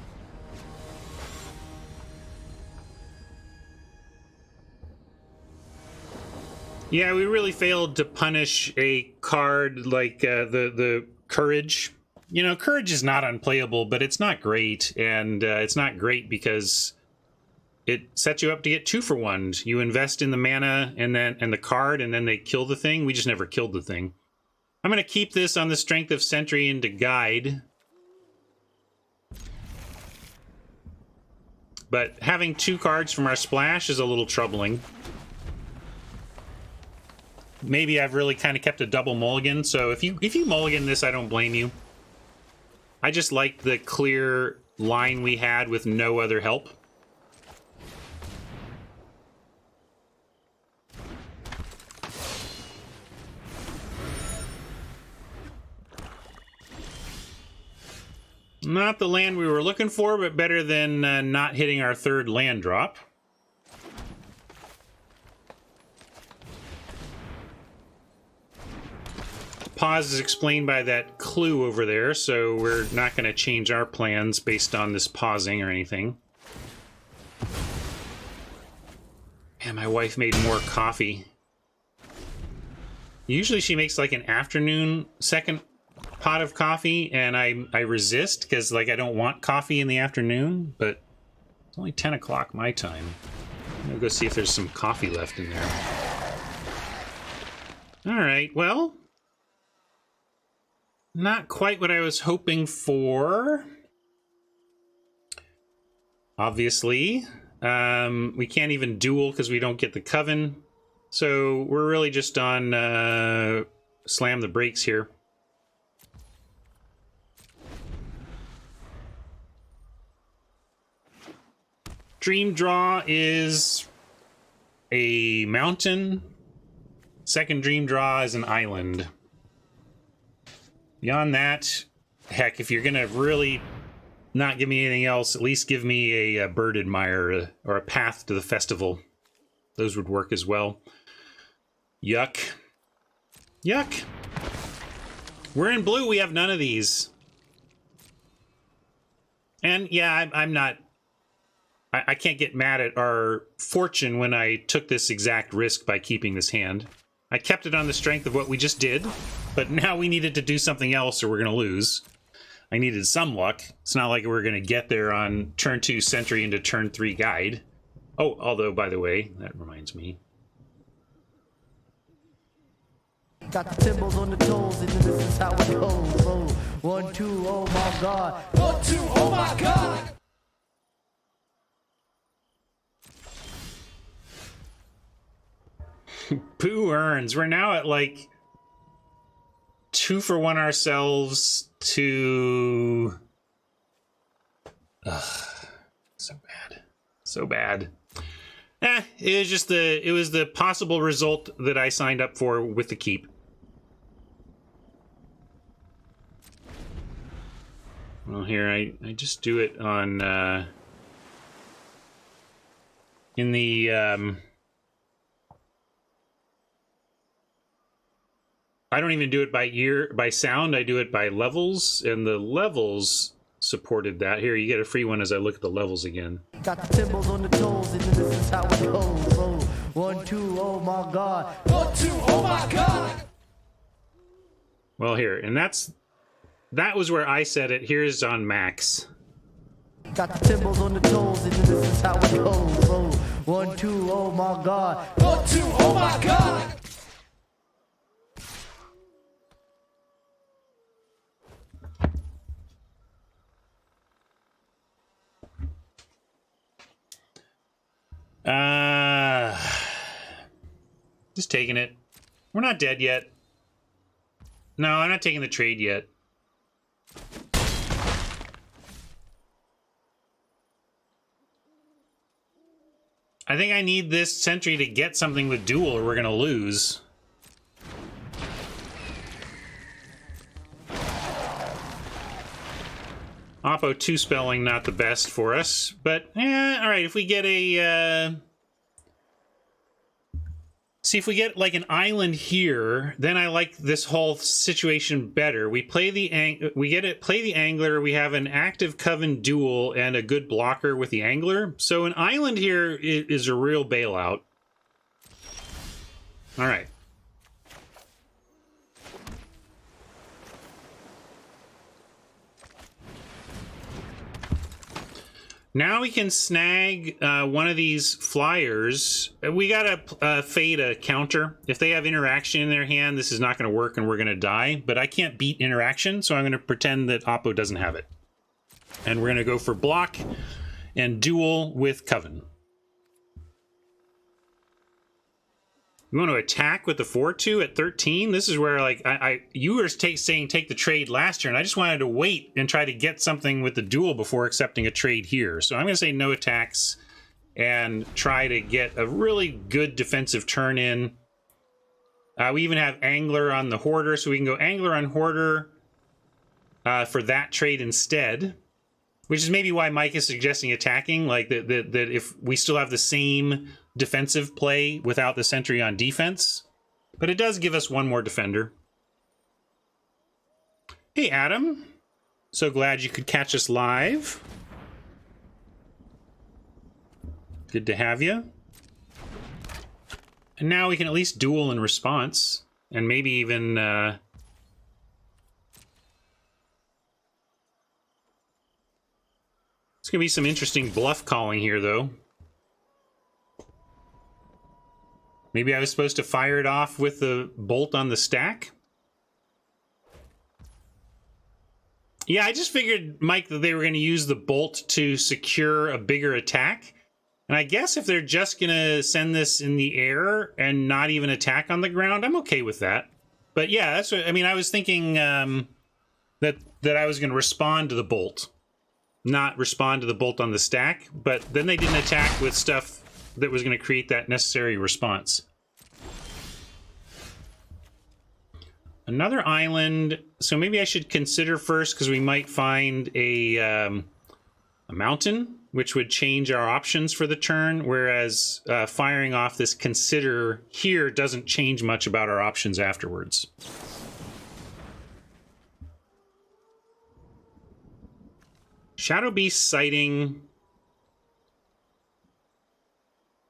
Yeah, we really failed to punish a card like the Courage. You know, Courage is not unplayable, but it's not great, and it's not great because it sets you up to get 2 for 1. You invest in the mana and the card, and then they kill the thing. We just never killed the thing. I'm going to keep this on the strength of Sentry into Guide. But having 2 cards from our splash is a little troubling. Maybe I've really kind of kept a double mulligan, so if you mulligan this, I don't blame you. I just like the clear line we had with no other help. Not the land we were looking for, but better than not hitting our 3rd land drop. Pause is explained by that clue over there, so we're not going to change our plans based on this pausing or anything. Man, my wife made more coffee. Usually she makes like an afternoon second pot of coffee, and I resist because like I don't want coffee in the afternoon, but it's only 10 o'clock my time. I'm gonna go see if there's some coffee left in there. All right, well, not quite what I was hoping for. Obviously, we can't even duel because we don't get the coven. So we're really just on slam the brakes here. Dream draw is a mountain. Second dream draw is an island. Beyond that, heck, if you're gonna really not give me anything else, at least give me a bird admirer or a path to the festival. Those would work as well. Yuck. Yuck. We're in blue. We have none of these. And yeah, I'm not... I can't get mad at our fortune when I took this exact risk by keeping this hand. I kept it on the strength of what we just did, but now we needed to do something else or we're going to lose. I needed some luck. It's not like we're going to get there on turn 2 Sentry into turn 3 Guide. Oh, although, by the way, that reminds me. Got the timbals on the toes, and this is how it goes. Oh, 1, 2, oh my god. 1, 2, oh my god. Pooh earns. We're now at like 2 for 1 ourselves to... Ugh, so bad. So bad. It was just the possible result that I signed up for with the keep. Well, here, I just do it on, in the, I don't even do it by sound, I do it by levels, and the levels supported that. Here, you get a free one as I look at the levels again. Got the timbals on the toes, and this is how it goes. Oh, 1, 2, oh my god. 1, 2, oh my god. Well, here, and that was where I said it. Here's on max. Got the timbals on the toes, and this is how it goes. Oh, 1, 2, oh my god. 1, 2, oh my god. Just taking it. We're not dead yet. No, I'm not taking the trade yet. I think I need this sentry to get something with duel or we're gonna lose. Oppo 2 spelling not the best for us, but alright, if we get a see if we get like an island here, then I like this whole situation better. We play the play the angler, we have an active coven duel and a good blocker with the angler. So an island here is a real bailout. All right. Now we can snag one of these flyers. We gotta fade a counter. If they have interaction in their hand, this is not gonna work and we're gonna die. But I can't beat interaction, so I'm gonna pretend that Oppo doesn't have it. And we're gonna go for block and duel with Coven. You want to attack with the 4-2 at 13? This is where, like, you were saying take the trade last year, and I just wanted to wait and try to get something with the duel before accepting a trade here. So I'm going to say no attacks and try to get a really good defensive turn in. We even have Angler on the Hoarder, so we can go Angler on Hoarder for that trade instead. Which is maybe why Mike is suggesting attacking, like that if we still have the same defensive play without the sentry on defense. But it does give us one more defender. Hey, Adam. So glad you could catch us live. Good to have you. And now we can at least duel in response. and maybe even it's gonna be some interesting bluff calling here, though. Maybe I was supposed to fire it off with the bolt on the stack. Yeah, I just figured, Mike, that they were going to use the bolt to secure a bigger attack. And I guess if they're just going to send this in the air and not even attack on the ground, I'm okay with that. But yeah, that's what I mean. I was thinking that I was going to respond to the bolt, not respond to the bolt on the stack. But then they didn't attack with stuff that was going to create that necessary response. Another island. So maybe I should consider first, because we might find a mountain, which would change our options for the turn, whereas firing off this consider here doesn't change much about our options afterwards. Shadow Beast sighting.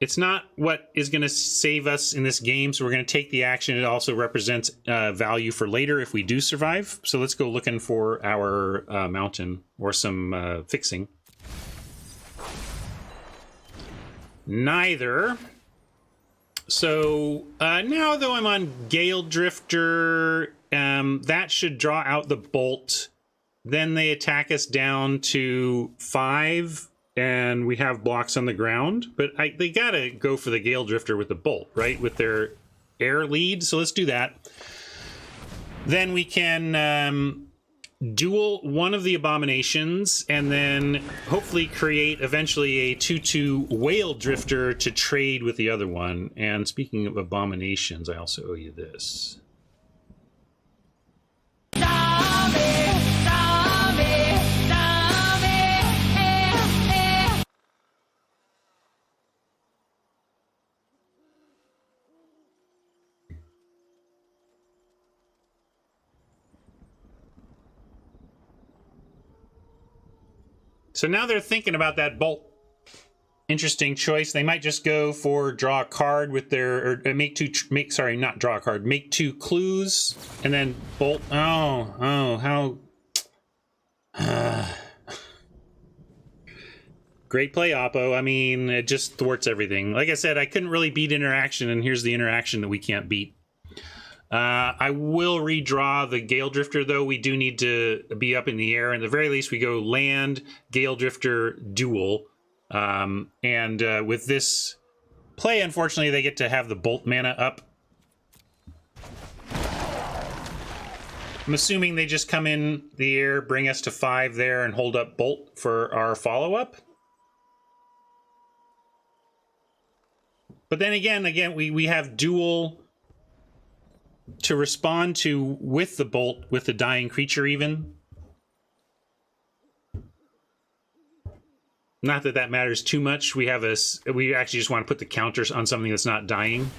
It's not what is going to save us in this game, so we're going to take the action. It also represents value for later if we do survive. So let's go looking for our mountain or some fixing. Neither. So now, though, I'm on Gale Drifter. That should draw out the bolt. Then they attack us down to 5. And we have blocks on the ground, but they gotta go for the Gale Drifter with the bolt, right? With their air lead. So let's do that. Then we can duel one of the abominations, and then hopefully create eventually a 2/2 Whale Drifter to trade with the other one. And speaking of abominations, I also owe you this. So now they're thinking about that bolt. Interesting choice. They might just go for draw a card with their, or make not draw a card, make 2 clues and then bolt. How great play, Oppo. I mean, it just thwarts everything. Like I said, I couldn't really beat interaction, and here's the interaction that we can't beat. I will redraw the Gale Drifter, though. We do need to be up in the air. At the very least, we go land, Gale Drifter, duel. With this play, unfortunately, they get to have the bolt mana up. I'm assuming they just come in the air, bring us to 5 there, and hold up bolt for our follow-up. But then again, we have duel to respond to with the bolt, with the dying creature even. Not that that matters too much. We actually just want to put the counters on something that's not dying.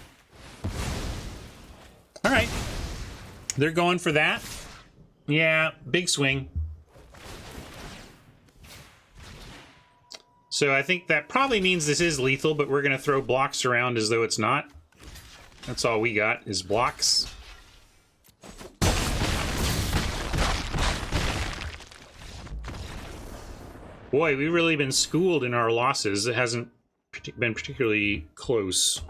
All right. They're going for that. Yeah, big swing. So I think that probably means this is lethal, but we're going to throw blocks around as though it's not. That's all we got is blocks. Boy, we've really been schooled in our losses. It hasn't been particularly close.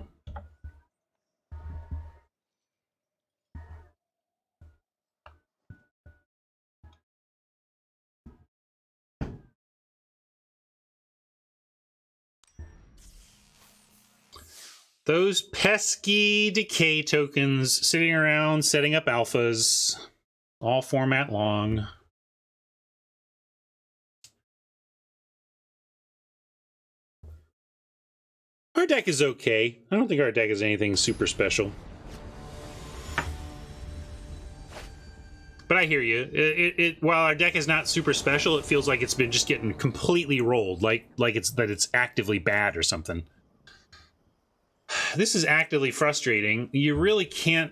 Those pesky decay tokens sitting around setting up alphas all format long. Our deck is okay. I don't think our deck is anything super special. But I hear you. While our deck is not super special, it feels like it's been just getting completely rolled, like it's actively bad or something. This is actively frustrating. You really can't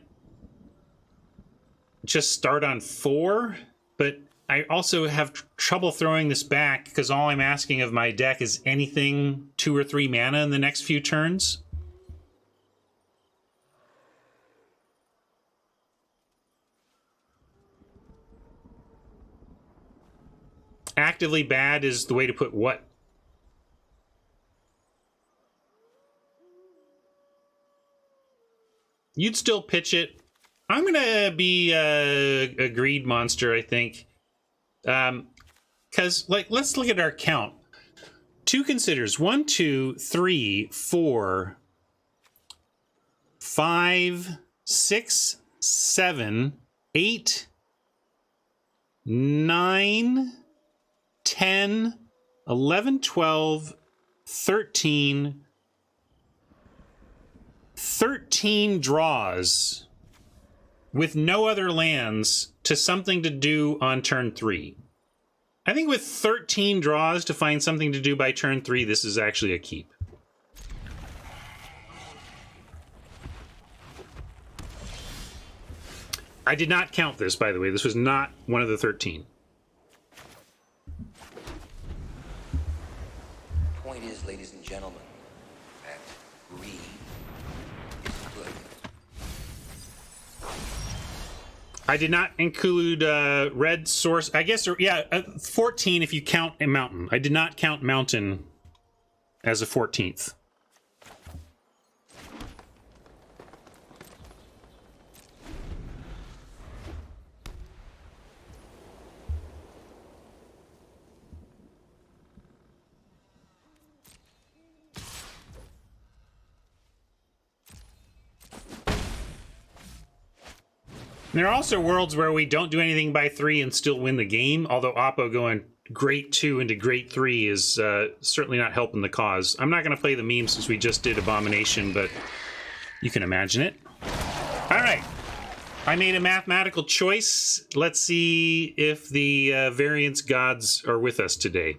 just start on 4, but I also have trouble throwing this back because all I'm asking of my deck is anything 2 or 3 mana in the next few turns. actively bad is the way to put what? You'd still pitch it. I'm gonna be a greed monster, I think. Because, like, let's look at our count. 2 considers. 1, 2, 3, 4, 5, 6, 7, 8, 9, 10, 11, 12, 13, 13 draws with no other lands to something to do on turn 3. I think with 13 draws to find something to do by turn 3, this is actually a keep. I did not count this, by the way. This was not one of the 13. Point is, ladies and gentlemen, that greed is good. I did not include red source. I guess, yeah, 14 if you count a mountain. I did not count mountain as a 14th. There are also worlds where we don't do anything by 3 and still win the game, although Oppo going Great 2 into Great 3 is certainly not helping the cause. I'm not going to play the meme since we just did Abomination, but you can imagine it. All right. I made a mathematical choice. Let's see if the variance gods are with us today.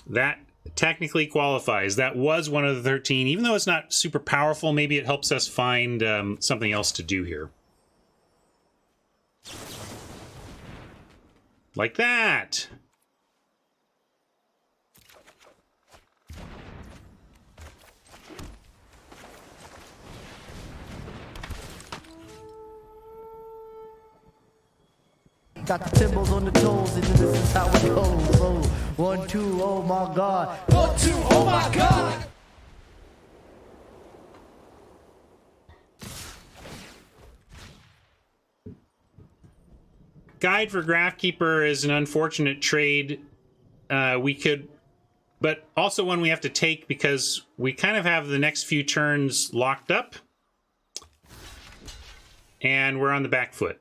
That technically qualifies. That was one of the 13. Even though it's not super powerful, maybe it helps us find something else to do here. Like that. Got the timbals on the toes, and this is how it goes. Oh, 1, 2, oh my God. 1, 2, oh my God. Guide for Graphkeeper is an unfortunate trade. We could, but also one we have to take because we kind of have the next few turns locked up, and we're on the back foot.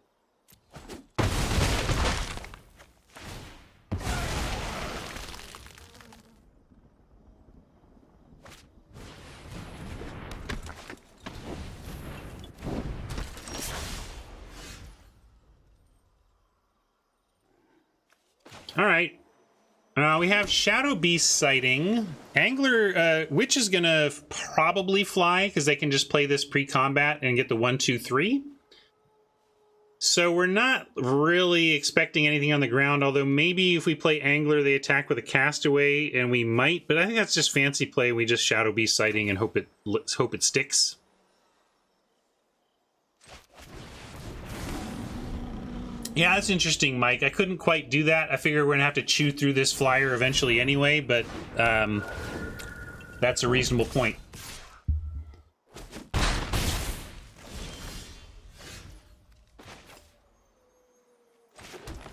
All right. We have Shadow Beast sighting. Angler, Witch is going to probably fly because they can just play this pre-combat and get the 1, 2, 3. So we're not really expecting anything on the ground, although maybe if we play Angler, they attack with a Castaway, and we might. But I think that's just fancy play. We just Shadow Beast sighting and hope it sticks. Yeah, that's interesting, Mike. I couldn't quite do that. I figure we're going to have to chew through this flyer eventually anyway, but that's a reasonable point.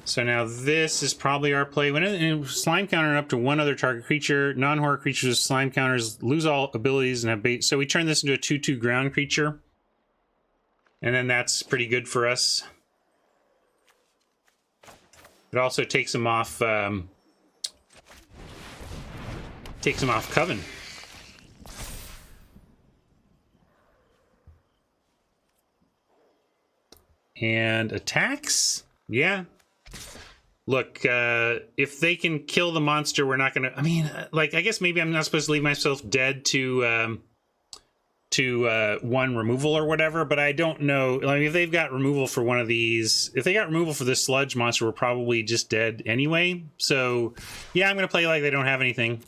So now this is probably our play. When slime counter up to 1 other target creature, non-horror creatures with slime counters lose all abilities and have bait. So we turn this into a 2/2 ground creature. And then that's pretty good for us. It also takes him off Coven. And attacks? Yeah. Look, if they can kill the monster, we're not gonna... I mean, like, I guess maybe I'm not supposed to leave myself dead to 1 removal or whatever, but I don't know. Like, if they've got removal for one of these, if they got removal for this sludge monster, we're probably just dead anyway. So yeah, I'm gonna play like they don't have anything.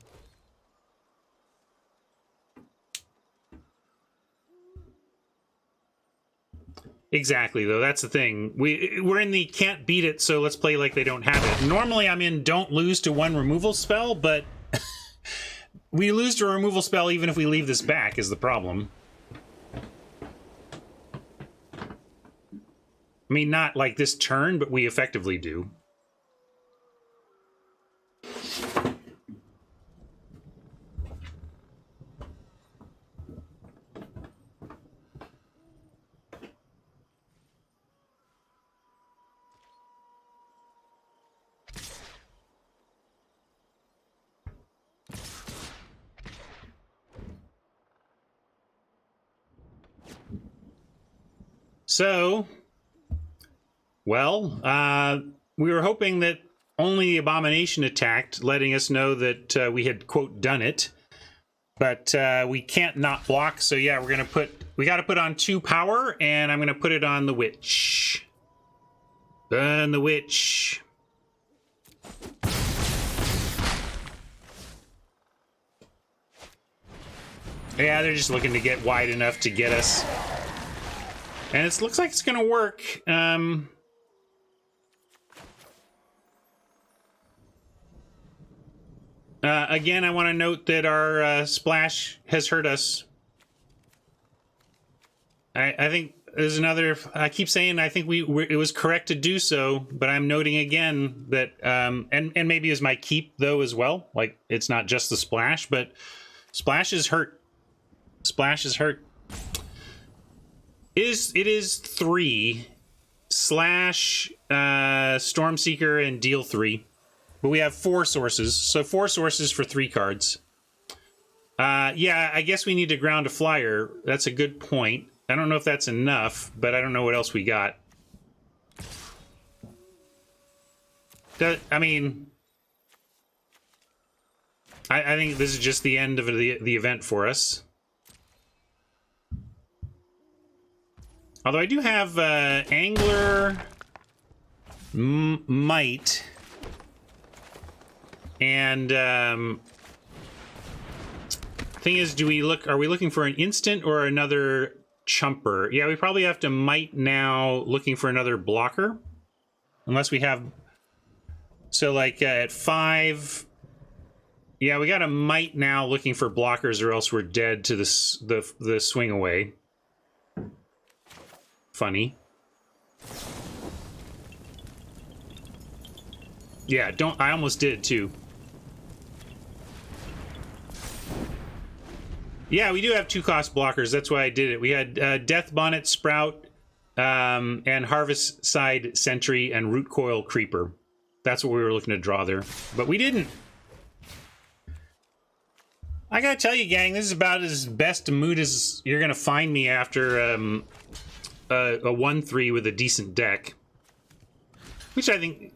Exactly, though. That's the thing. We're in the can't beat it, so let's play like they don't have it. Normally, I'm in don't lose to one removal spell, but we lose to a removal spell even if we leave this back is the problem. I mean, not like this turn, but we effectively do. So, well, we were hoping that only the Abomination attacked, letting us know that we had, quote, done it. But we can't not block, so yeah, we gotta put on 2 power, and I'm gonna put it on the Witch. Burn the Witch. Yeah, they're just looking to get wide enough to get us. And it looks like it's gonna work. Again, I want to note that our splash has hurt us. I think there's another. I keep saying I think it was correct to do so, but I'm noting again that and maybe as my keep though as well. Like it's not just the splash, but splash is hurt. Splash is hurt. It is 3 slash Stormseeker and deal 3. But we have 4 sources, so 4 sources for 3 cards. Yeah, I guess we need to ground a flyer. That's a good point. I don't know if that's enough, but I don't know what else we got. I mean, I think this is just the end of the event for us. Although I do have Angler, Might, and thing is, are we looking for an instant or another chumper? Yeah, we probably have to Might now, looking for another blocker, unless we have. So like at 5, yeah, we got a Might now, looking for blockers, or else we're dead to the swing away. Funny. Yeah, I almost did too. Yeah, we do have 2-cost blockers. That's why I did it. We had Death Bonnet Sprout, and Harvest Side Sentry and Root Coil Creeper. That's what we were looking to draw there, but we didn't. I gotta tell you, gang, this is about as best a mood as you're gonna find me after a 1/3 with a decent deck, which I think,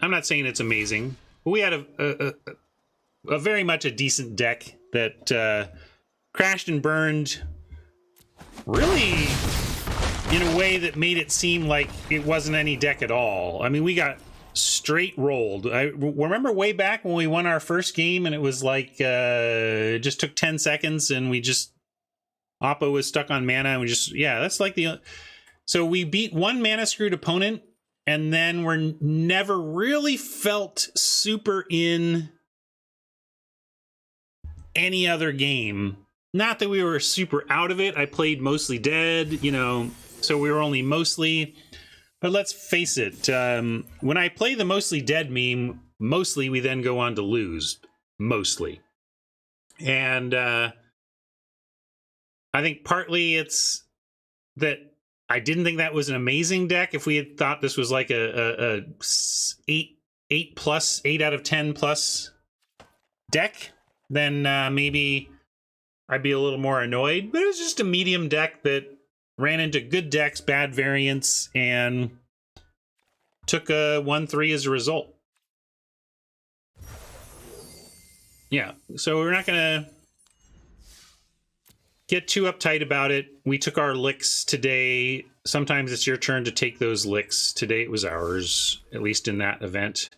I'm not saying it's amazing, but we had a very much a decent deck that crashed and burned really in a way that made it seem like it wasn't any deck at all. I mean, we got straight rolled. I remember way back when we won our first game and it was like it just took 10 seconds and we just Oppo was stuck on mana and we just, yeah, that's like the. So we beat one mana screwed opponent, and then we're never really felt super in any other game. Not that we were super out of it. I played mostly dead, you know, so we were only mostly. But let's face it, when I play the mostly dead meme, mostly we then go on to lose. Mostly. And I think partly it's that I didn't think that was an amazing deck. If we had thought this was like a 8 out of 10 plus deck, then maybe I'd be a little more annoyed. But it was just a medium deck that ran into good decks, bad variants, and took a 1/3 as a result. Yeah, so we're not gonna get too uptight about it. We took our licks today. Sometimes it's your turn to take those licks. Today it was ours, at least in that event.